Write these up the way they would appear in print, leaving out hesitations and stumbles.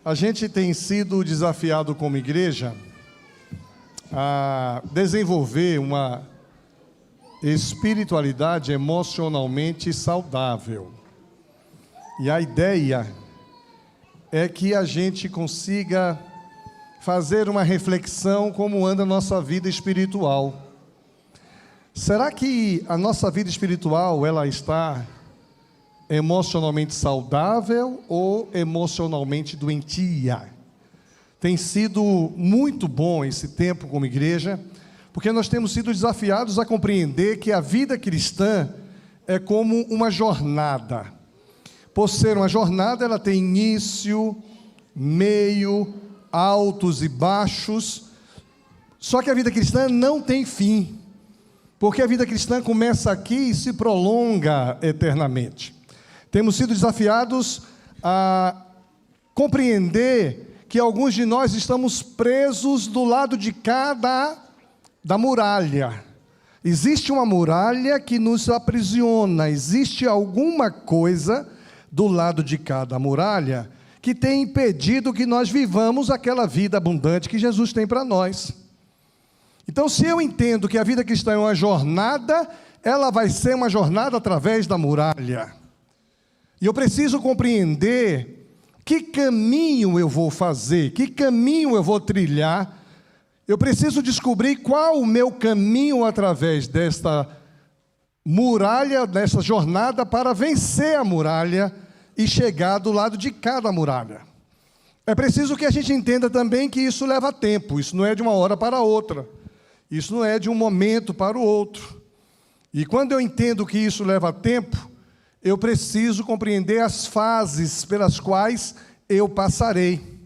A gente tem sido desafiado como igreja a desenvolver uma espiritualidade emocionalmente saudável. E a ideia é que a gente consiga fazer uma reflexão como anda a nossa vida espiritual. Será que a nossa vida espiritual ela está emocionalmente saudável ou emocionalmente doentia? Tem sido muito bom esse tempo como igreja, porque nós temos sido desafiados a compreender que a vida cristã é como uma jornada. Por ser uma jornada, ela tem início, meio, altos e baixos. Só que a vida cristã não tem fim, porque a vida cristã começa aqui e se prolonga eternamente. Temos sido desafiados a compreender que alguns de nós estamos presos do lado de cá da muralha. Existe uma muralha que nos aprisiona, existe alguma coisa do lado de cá da muralha que tem impedido que nós vivamos aquela vida abundante que Jesus tem para nós. Então, se eu entendo que a vida cristã é uma jornada, ela vai ser uma jornada através da muralha. E eu preciso compreender que caminho eu vou fazer, que caminho eu vou trilhar. Eu preciso descobrir qual o meu caminho através desta muralha, dessa jornada, para vencer a muralha e chegar do lado de cá da muralha. É preciso que a gente entenda também que isso leva tempo, isso não é de uma hora para outra, isso não é de um momento para o outro. E quando eu entendo que isso leva tempo, eu preciso compreender as fases pelas quais eu passarei.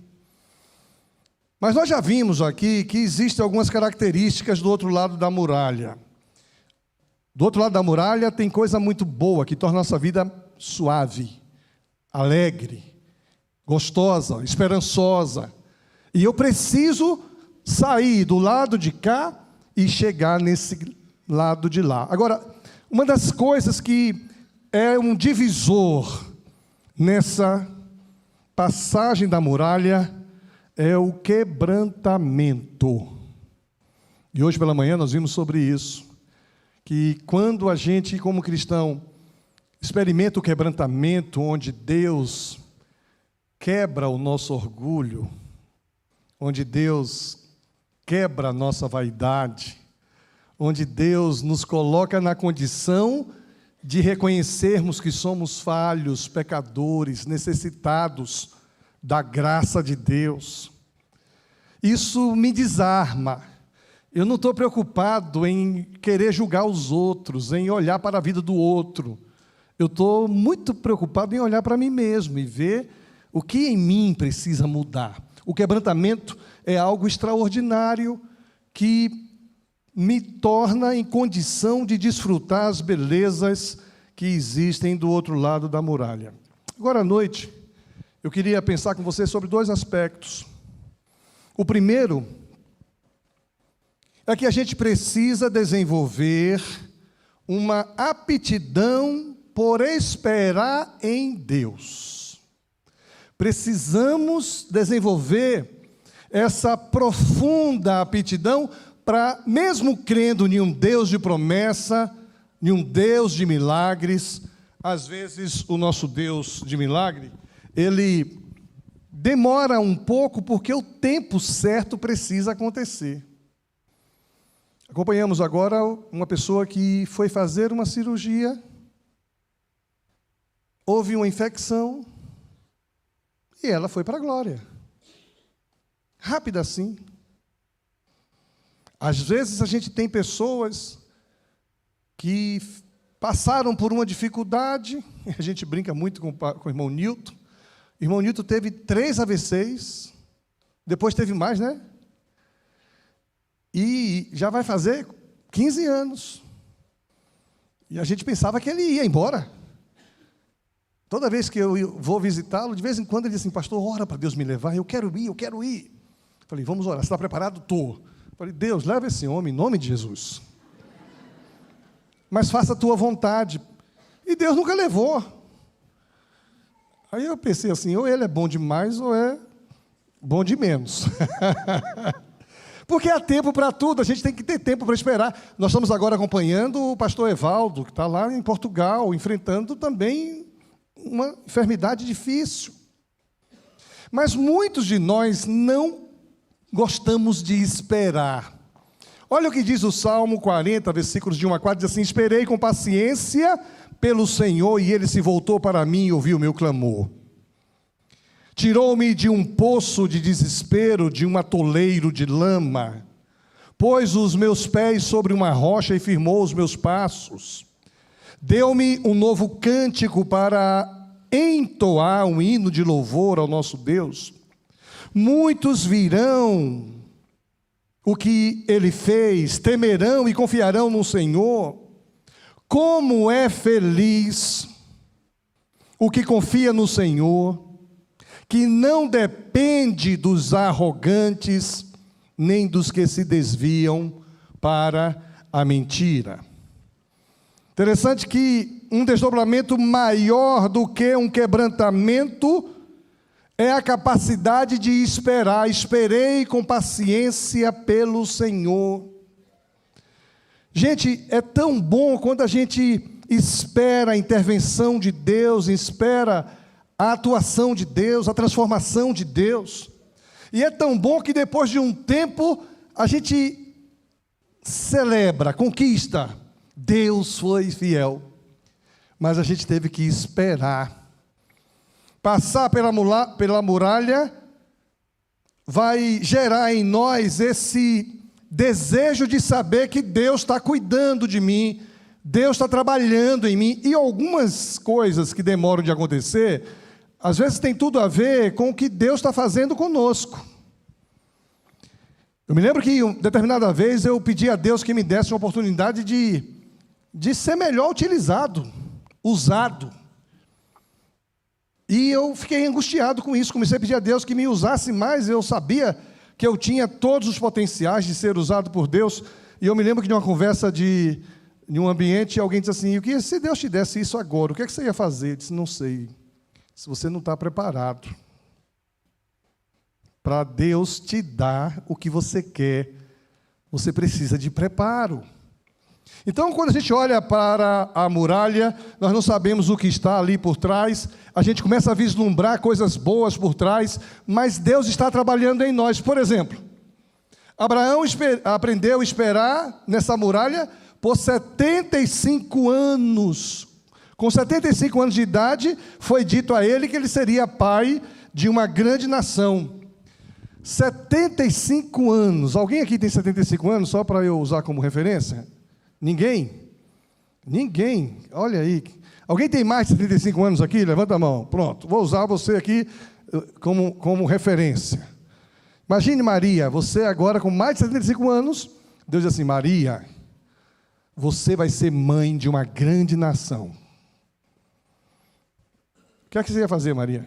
Mas nós já vimos aqui que existem algumas características do outro lado da muralha. Do outro lado da muralha tem coisa muito boa, que torna a nossa vida suave, alegre, gostosa, esperançosa. E eu preciso sair do lado de cá e chegar nesse lado de lá. Agora, uma das coisas que é um divisor nessa passagem da muralha é o quebrantamento. E hoje pela manhã nós vimos sobre isso, que quando a gente, como cristão, experimenta o quebrantamento, onde Deus quebra o nosso orgulho, onde Deus quebra a nossa vaidade, onde Deus nos coloca na condição de reconhecermos que somos falhos, pecadores, necessitados da graça de Deus. Isso me desarma. Eu não estou preocupado em querer julgar os outros, em olhar para a vida do outro. Eu estou muito preocupado em olhar para mim mesmo e ver o que em mim precisa mudar. O quebrantamento é algo extraordinário que me torna em condição de desfrutar as belezas que existem do outro lado da muralha. Agora à noite, eu queria pensar com você sobre dois aspectos. O primeiro é que a gente precisa desenvolver uma aptidão por esperar em Deus. Precisamos desenvolver essa profunda aptidão para, mesmo crendo em um Deus de promessa, em um Deus de milagres, às vezes o nosso Deus de milagre, ele demora um pouco porque o tempo certo precisa acontecer. Acompanhamos agora uma pessoa que foi fazer uma cirurgia, houve uma infecção e ela foi para a glória. Rápida assim. Às vezes a gente tem pessoas que passaram por uma dificuldade, a gente brinca muito com o irmão Nilton. O irmão Nilton teve 3 AVCs, depois teve mais, né? E já vai fazer 15 anos. E a gente pensava que ele ia embora. Toda vez que eu vou visitá-lo, de vez em quando ele diz assim: pastor, ora para Deus me levar, eu quero ir, eu quero ir. Falei, vamos orar, você está preparado? Estou. Falei, Deus, leva esse homem em nome de Jesus. Mas faça a tua vontade. E Deus nunca levou. Aí eu pensei assim, ou ele é bom demais, ou é bom de menos. Porque há tempo para tudo, a gente tem que ter tempo para esperar. Nós estamos agora acompanhando o pastor Evaldo, que está lá em Portugal, enfrentando também uma enfermidade difícil. Mas muitos de nós não gostamos de esperar. Olha o que diz o Salmo 40, versículos de 1 a 4, diz assim: esperei com paciência pelo Senhor, e Ele se voltou para mim e ouviu o meu clamor. Tirou-me de um poço de desespero, de um atoleiro de lama. Pôs os meus pés sobre uma rocha e firmou os meus passos. Deu-me um novo cântico para entoar um hino de louvor ao nosso Deus. Muitos virão o que Ele fez, temerão e confiarão no Senhor. Como é feliz o que confia no Senhor, que não depende dos arrogantes, nem dos que se desviam para a mentira. Interessante que um desdobramento maior do que um quebrantamento é a capacidade de esperar. Esperei com paciência pelo Senhor. Gente, é tão bom quando a gente espera a intervenção de Deus, espera a atuação de Deus, a transformação de Deus. E é tão bom que depois de um tempo a gente celebra, conquista. Deus foi fiel. Mas a gente teve que esperar. Passar pela muralha vai gerar em nós esse desejo de saber que Deus está cuidando de mim, Deus está trabalhando em mim. E algumas coisas que demoram de acontecer, às vezes tem tudo a ver com o que Deus está fazendo conosco. Eu me lembro que, determinada vez, eu pedi a Deus que me desse uma oportunidade de ser melhor utilizado, usado. E eu fiquei angustiado com isso, comecei a pedir a Deus que me usasse mais. Eu sabia que eu tinha todos os potenciais de ser usado por Deus. E eu me lembro que de uma conversa de um ambiente, alguém disse assim: o que se Deus te desse isso agora, o que é que você ia fazer? Eu disse: não sei. Se você não está preparado para Deus te dar o que você quer, você precisa de preparo. Então, quando a gente olha para a muralha, nós não sabemos o que está ali por trás, a gente começa a vislumbrar coisas boas por trás, mas Deus está trabalhando em nós. Por exemplo, Abraão aprendeu a esperar nessa muralha por 75 anos. Com 75 anos de idade, foi dito a ele que ele seria pai de uma grande nação. 75 anos. Alguém aqui tem 75 anos, só para eu usar como referência? Ninguém? Ninguém. Olha aí. Alguém tem mais de 75 anos aqui? Levanta a mão. Pronto. Vou usar você aqui como referência. Imagine Maria, você agora com mais de 75 anos, Deus diz assim: Maria, você vai ser mãe de uma grande nação. O que é que você ia fazer, Maria?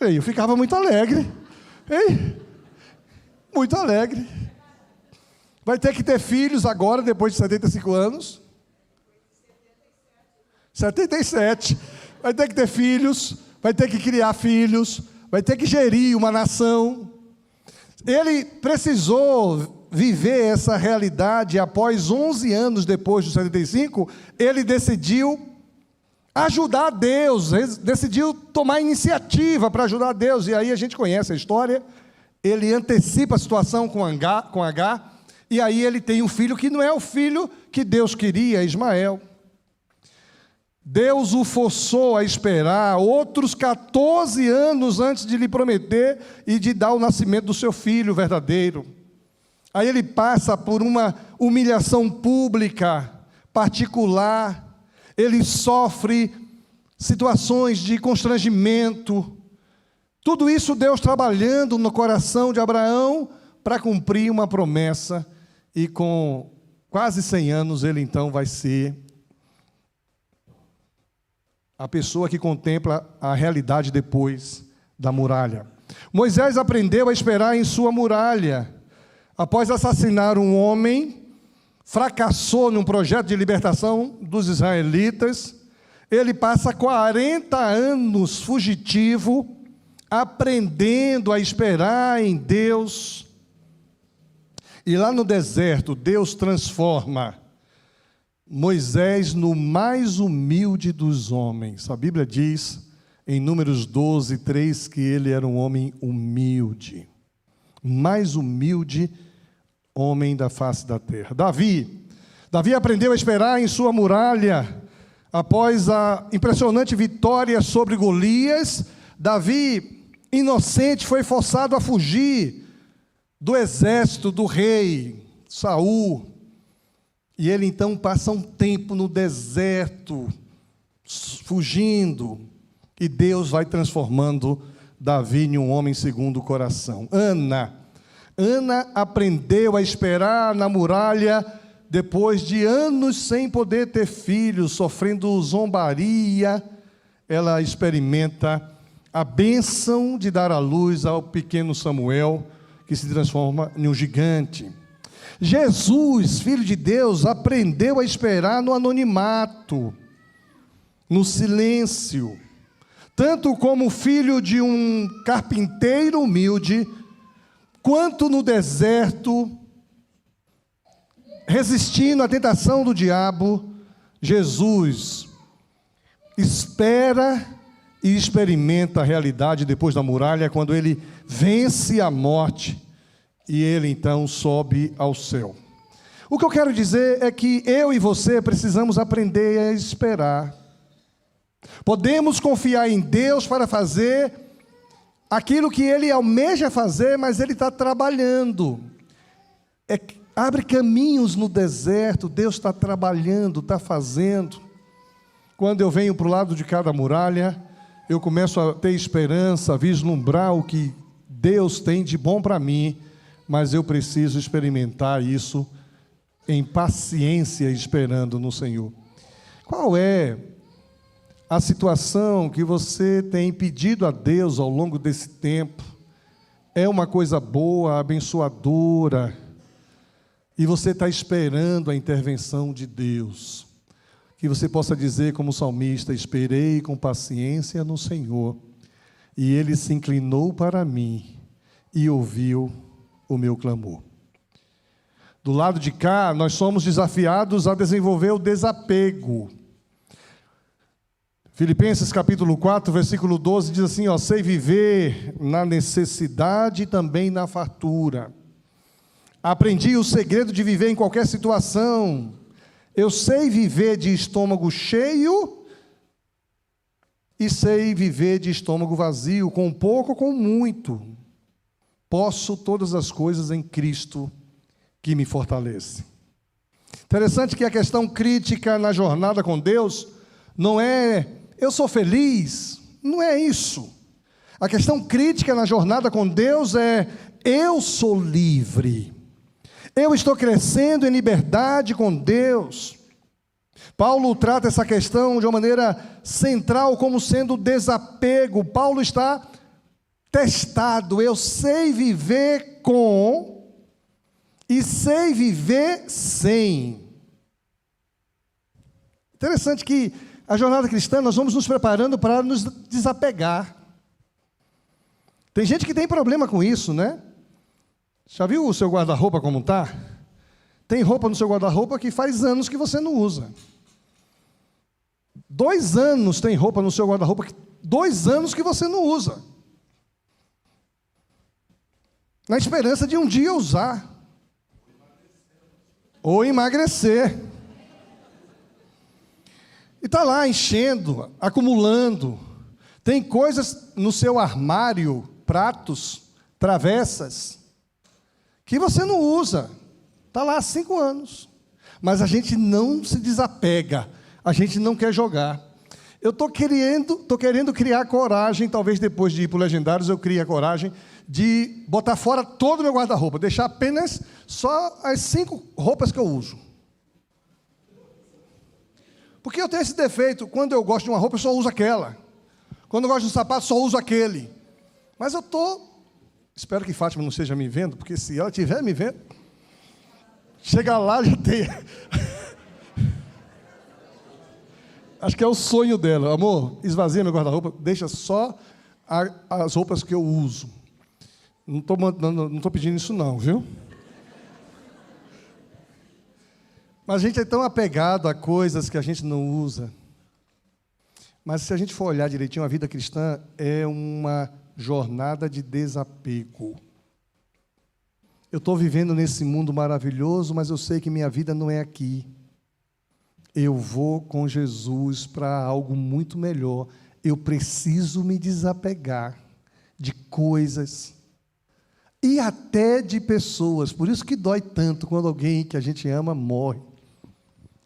Olha aí, eu ficava muito alegre. Hein? Muito alegre. Vai ter que ter filhos agora, depois de 75 anos. 77. Vai ter que ter filhos, vai ter que criar filhos, vai ter que gerir uma nação. Ele precisou viver essa realidade. Após 11 anos depois dos 75, ele decidiu ajudar Deus, decidiu tomar iniciativa para ajudar Deus. E aí a gente conhece a história. Ele antecipa a situação com Agar, e aí ele tem um filho que não é o filho que Deus queria, Ismael. Deus o forçou a esperar outros 14 anos antes de lhe prometer e de dar o nascimento do seu filho verdadeiro. Aí ele passa por uma humilhação pública, particular, ele sofre situações de constrangimento. Tudo isso Deus trabalhando no coração de Abraão para cumprir uma promessa, e com quase 100 anos ele então vai ser a pessoa que contempla a realidade depois da muralha. Moisés aprendeu a esperar em sua muralha. Após assassinar um homem, fracassou num projeto de libertação dos israelitas. Ele passa 40 anos fugitivo, aprendendo a esperar em Deus. E lá no deserto, Deus transforma Moisés no mais humilde dos homens. A Bíblia diz, em Números 12, 3, que ele era um homem humilde. Mais humilde homem da face da terra. Davi aprendeu a esperar em sua muralha. Após a impressionante vitória sobre Golias, Davi, inocente, foi forçado a fugir do exército do rei Saul. E ele então passa um tempo no deserto, fugindo. E Deus vai transformando Davi em um homem segundo o coração. Ana aprendeu a esperar na muralha, depois de anos sem poder ter filhos, sofrendo zombaria. Ela experimenta a bênção de dar à luz ao pequeno Samuel, que se transforma em um gigante. Jesus, Filho de Deus, aprendeu a esperar no anonimato, no silêncio, tanto como filho de um carpinteiro humilde, quanto no deserto, resistindo à tentação do diabo. Jesus espera e experimenta a realidade depois da muralha, quando ele vence a morte e ele então sobe ao céu. O que eu quero dizer é que eu e você precisamos aprender a esperar. Podemos confiar em Deus para fazer aquilo que Ele almeja fazer, mas Ele está trabalhando. Abre caminhos no deserto, Deus está trabalhando, está fazendo. Quando eu venho para o lado de cada muralha, eu começo a ter esperança, a vislumbrar o que Deus tem de bom para mim, mas eu preciso experimentar isso em paciência, esperando no Senhor. Qual é a situação que você tem pedido a Deus ao longo desse tempo? É uma coisa boa, abençoadora, e você está esperando a intervenção de Deus. Que você possa dizer como salmista: esperei com paciência no Senhor, e Ele se inclinou para mim e ouviu o meu clamor. Do lado de cá, nós somos desafiados a desenvolver o desapego. Filipenses capítulo 4, versículo 12, diz assim, sei viver na necessidade e também na fartura. Aprendi o segredo de viver em qualquer situação. Eu sei viver de estômago cheio e sei viver de estômago vazio, com pouco ou com muito. Posso todas as coisas em Cristo que me fortalece. Interessante que a questão crítica na jornada com Deus não é eu sou feliz, não é isso. A questão crítica na jornada com Deus é eu sou livre. Eu estou crescendo em liberdade com Deus. Paulo trata essa questão de uma maneira central como sendo desapego. Paulo está testado. Eu sei viver com e sei viver sem. Interessante que a jornada cristã, nós vamos nos preparando para nos desapegar. Tem gente que tem problema com isso, né? Já viu o seu guarda-roupa como está? Tem roupa no seu guarda-roupa que faz anos que você não usa. 2 anos tem roupa no seu guarda-roupa, 2 anos que você não usa. Na esperança de um dia usar. Ou emagrecer. E está lá enchendo, acumulando. Tem coisas no seu armário, pratos, travessas, que você não usa. Está lá há 5 anos. Mas a gente não se desapega. A gente não quer jogar. Eu estou querendo criar coragem, talvez depois de ir para o Legendários eu crie a coragem de botar fora todo o meu guarda-roupa, deixar apenas só as 5 roupas que eu uso. Porque eu tenho esse defeito, quando eu gosto de uma roupa eu só uso aquela. Quando eu gosto de um sapato só uso aquele. Mas eu espero que Fátima não esteja me vendo, porque se ela estiver me vendo, chega lá já tem. Acho que é o sonho dela. Amor, esvazia meu guarda-roupa, deixa só as roupas que eu uso. Não estou pedindo isso não, viu? Mas a gente é tão apegado a coisas que a gente não usa. Mas se a gente for olhar direitinho, a vida cristã é uma jornada de desapego. Eu estou vivendo nesse mundo maravilhoso, mas eu sei que minha vida não é aqui. Eu vou com Jesus para algo muito melhor. Eu preciso me desapegar de coisas e até de pessoas. Por isso que dói tanto quando alguém que a gente ama morre.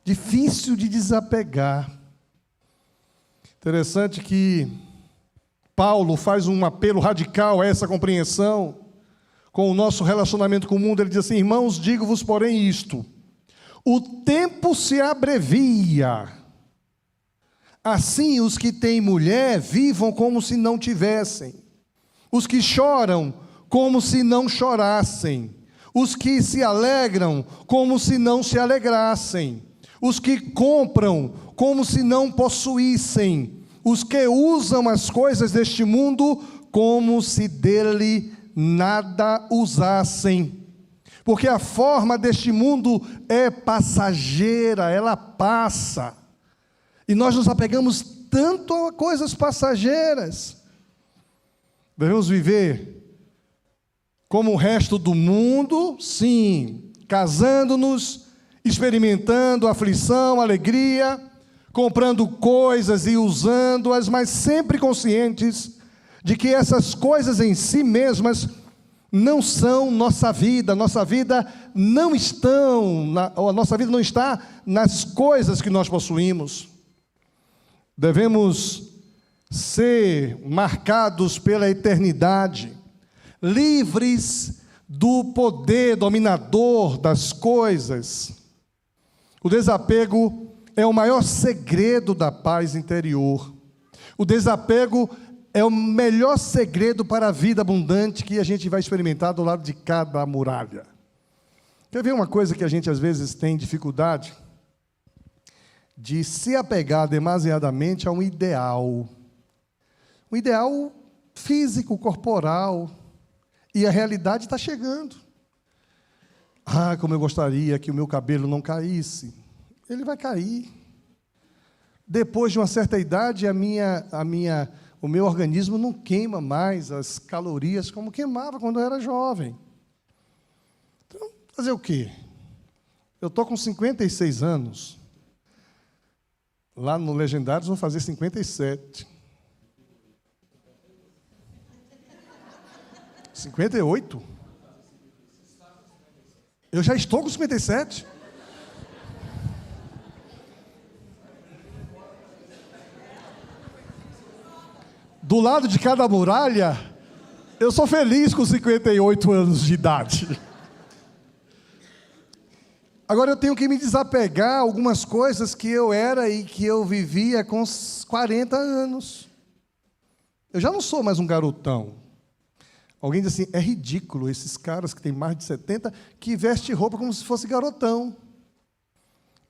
Difícil de desapegar. Interessante que Paulo faz um apelo radical a essa compreensão com o nosso relacionamento com o mundo. Ele diz assim: irmãos, digo-vos porém isto, o tempo se abrevia. Assim, os que têm mulher, vivam como se não tivessem. Os que choram, como se não chorassem. Os que se alegram, como se não se alegrassem. Os que compram, como se não possuíssem. Os que usam as coisas deste mundo, como se dele nada usassem. Porque a forma deste mundo é passageira, ela passa. E nós nos apegamos tanto a coisas passageiras. Devemos viver como o resto do mundo, sim, casando-nos, experimentando aflição, alegria, comprando coisas e usando-as, mas sempre conscientes de que essas coisas em si mesmas não são nossa vida não a nossa vida não está nas coisas que nós possuímos. Devemos ser marcados pela eternidade, livres do poder dominador das coisas. O desapego é o maior segredo da paz interior. O desapego é o melhor segredo para a vida abundante que a gente vai experimentar do lado de cada muralha. Quer ver uma coisa que a gente às vezes tem dificuldade? De se apegar demasiadamente a um ideal. Um ideal físico, corporal. E a realidade está chegando. Ah, como eu gostaria que o meu cabelo não caísse. Ele vai cair. Depois de uma certa idade, o meu organismo não queima mais as calorias como queimava quando eu era jovem. Então, fazer o quê? Eu estou com 56 anos. Lá no Legendários vou fazer 57. 58? Eu já estou com 57? Do lado de cada muralha, eu sou feliz com 58 anos de idade. Agora eu tenho que me desapegar a algumas coisas que eu era e que eu vivia com 40 anos. Eu já não sou mais um garotão. Alguém diz assim, é ridículo esses caras que têm mais de 70 que vestem roupa como se fosse garotão.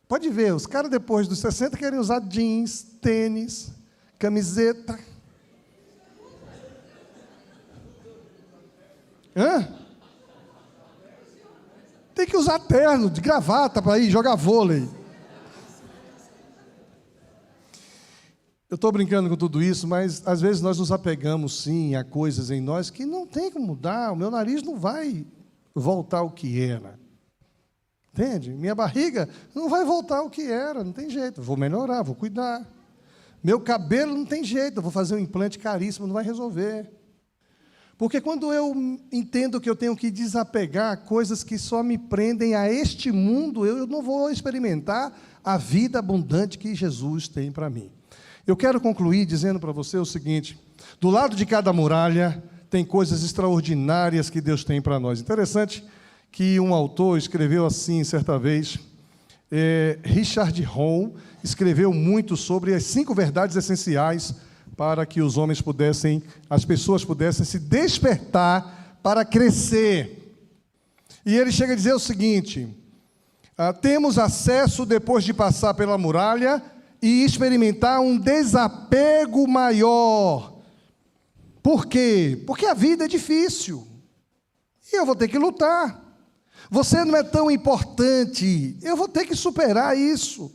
Pode ver, os caras depois dos 60 querem usar jeans, tênis, camiseta. Hã? Tem que usar terno, de gravata para ir jogar vôlei. Eu estou brincando com tudo isso, mas às vezes nós nos apegamos sim a coisas em nós que não tem como mudar. O meu nariz não vai voltar ao que era. Entende? Minha barriga não vai voltar ao que era, não tem jeito. Vou melhorar, vou cuidar. Meu cabelo não tem jeito, eu vou fazer um implante caríssimo, não vai resolver. Porque quando eu entendo que eu tenho que desapegar coisas que só me prendem a este mundo, eu não vou experimentar a vida abundante que Jesus tem para mim. Eu quero concluir dizendo para você o seguinte: do lado de cada muralha tem coisas extraordinárias que Deus tem para nós. Interessante que um autor escreveu assim certa vez, Richard Rohr escreveu muito sobre as 5 verdades essenciais para que os homens as pessoas pudessem se despertar para crescer. E ele chega a dizer o seguinte: temos acesso depois de passar pela muralha e experimentar um desapego maior. Por quê? Porque a vida é difícil. E eu vou ter que lutar. Você não é tão importante. Eu vou ter que superar isso.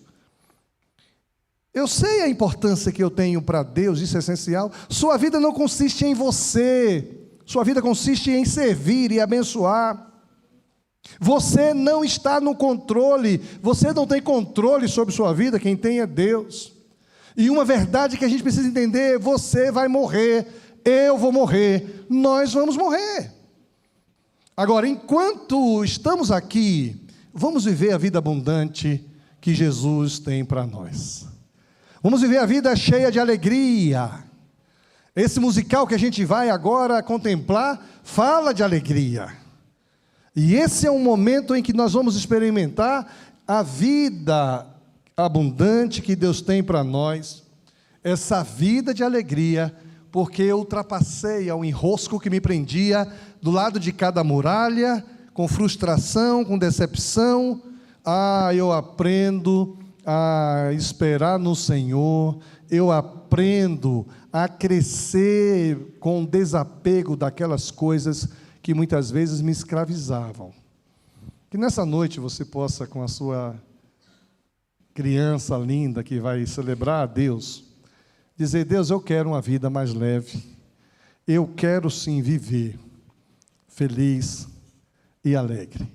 Eu sei a importância que eu tenho para Deus, isso é essencial. Sua vida não consiste em você. Sua vida consiste em servir e abençoar. Você não está no controle. Você não tem controle sobre sua vida. Quem tem é Deus. E uma verdade que a gente precisa entender: você vai morrer, eu vou morrer, nós vamos morrer. Agora, enquanto estamos aqui, vamos viver a vida abundante que Jesus tem para nós. Vamos viver a vida cheia de alegria. Esse musical que a gente vai agora contemplar fala de alegria. E esse é um momento em que nós vamos experimentar a vida abundante que Deus tem para nós. Essa vida de alegria, porque eu ultrapassei ao enrosco que me prendia do lado de cada muralha, com frustração, com decepção. Eu aprendo a esperar no Senhor, eu aprendo a crescer com desapego daquelas coisas que muitas vezes me escravizavam. Que nessa noite você possa, com a sua criança linda que vai celebrar a Deus, dizer: Deus, eu quero uma vida mais leve, eu quero sim viver feliz e alegre.